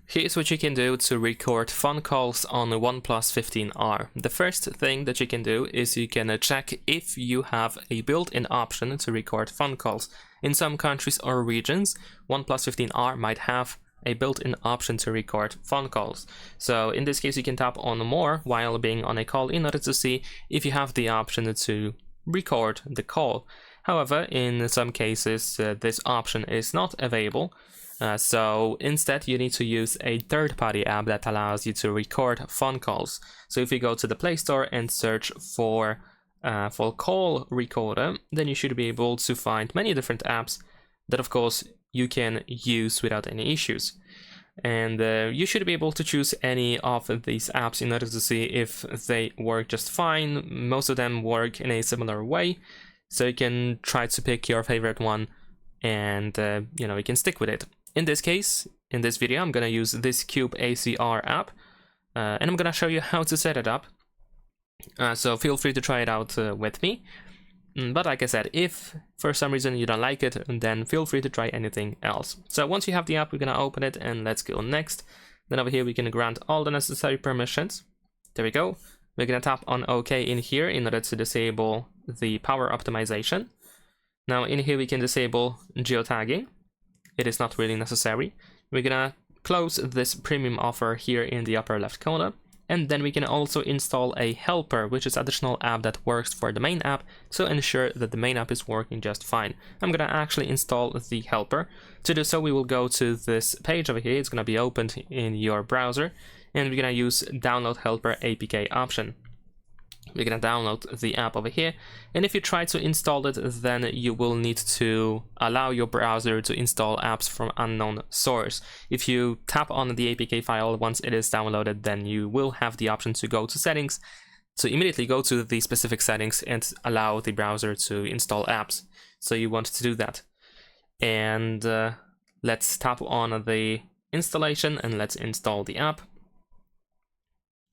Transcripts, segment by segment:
Here's what you can do to record phone calls on the OnePlus 15R. The first thing that you can do is you can check if you have a built-in option to record phone calls. In some countries or regions, OnePlus 15R might have a built-in option to record phone calls. So in this case, you can tap on more while being on a call in order to see if you have the option to record the call. However, in some cases, this option is not available. So instead you need to use a third-party app that allows you to record phone calls. So if you go to the Play Store and search for call recorder, then you should be able to find many different apps that of course you can use without any issues. And you should be able to choose any of these apps in order to see if they work just fine. Most of them work in a similar way, so you can try to pick your favorite one and you can stick with it. In this case, in this video, I'm gonna use this Cube ACR app, and I'm gonna show you how to set it up. So feel free to try it out with me. But like I said, if for some reason you don't like it, then feel free to try anything else. So once you have the app, we're gonna open it and let's go next. Then over here, we can grant all the necessary permissions. There we go. We're gonna tap on OK in here in order to disable the power optimization. Now in here, we can disable geotagging. It is not really necessary. We're gonna close this premium offer here in the upper left corner, and then we can also install a helper, which is additional app that works for the main app to ensure that the main app is working just fine. I'm gonna actually install the helper. To do so, we will go to this page over here. It's gonna be opened in your browser, and we're gonna use download helper APK option. We're gonna download the app over here, and if you try to install it, then you will need to allow your browser to install apps from unknown source. If you tap on the APK file once it is downloaded, then you will have the option to go to settings, to immediately go to the specific settings and allow the browser to install apps. So you want to do that. And let's tap on the installation and let's install the app.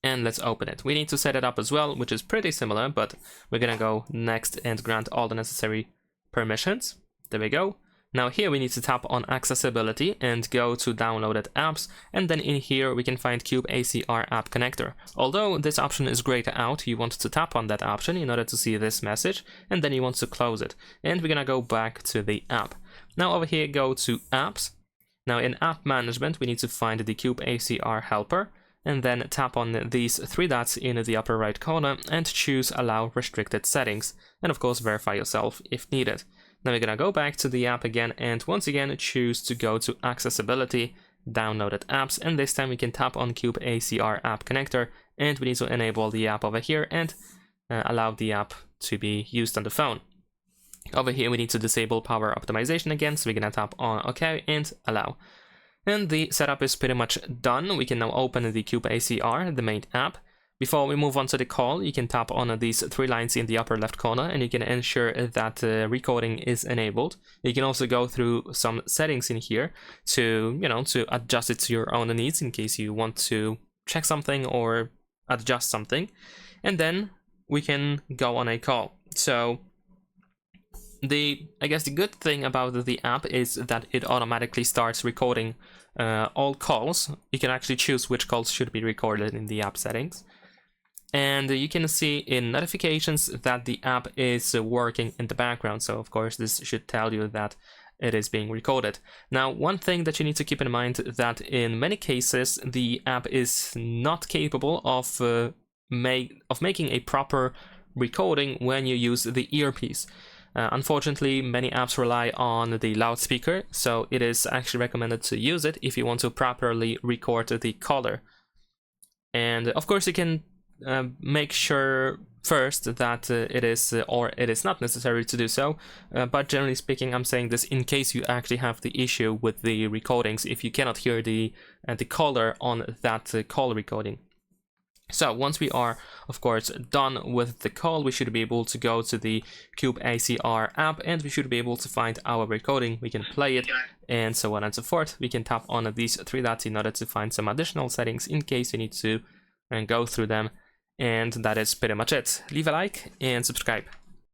And let's open it. We need to set it up as well, which is pretty similar, but we're gonna go next and grant all the necessary permissions. There we go. Now here we need to tap on accessibility and go to downloaded apps, and then in here we can find Cube ACR app connector. Although this option is grayed out, you want to tap on that option in order to see this message, and then you want to close it. And we're gonna go back to the app. Now over here, go to apps. Now in app management, we need to find the Cube ACR helper, and then tap on these three dots in the upper right corner and choose allow restricted settings, and of course verify yourself if needed. Now we're gonna go back to the app again and once again choose to go to accessibility, downloaded apps, and this time we can tap on Cube ACR app connector, and we need to enable the app over here and allow the app to be used on the phone. Over here we need to disable power optimization again, so we're gonna tap on OK and allow. And the setup is pretty much done. We can now open the Cube ACR, the main app. Before we move on to the call, you can tap on these three lines in the upper left corner and you can ensure that recording is enabled. You can also go through some settings in here to, to adjust it to your own needs in case you want to check something or adjust something. And then we can go on a call. So I guess the good thing about the app is that it automatically starts recording all calls. You can actually choose which calls should be recorded in the app settings. And you can see in notifications that the app is working in the background. So of course this should tell you that it is being recorded. Now, one thing that you need to keep in mind that in many cases the app is not capable of making a proper recording when you use the earpiece. Unfortunately, many apps rely on the loudspeaker, so it is actually recommended to use it if you want to properly record the caller. And of course, you can make sure first that it is or it is not necessary to do so, but generally speaking, I'm saying this in case you actually have the issue with the recordings, if you cannot hear the caller on that call recording. So once we are, of course, done with the call, we should be able to go to the Cube ACR app and we should be able to find our recording. We can play it and so on and so forth. We can tap on these three dots in order to find some additional settings in case you need to go through them. And that is pretty much it. Leave a like and subscribe.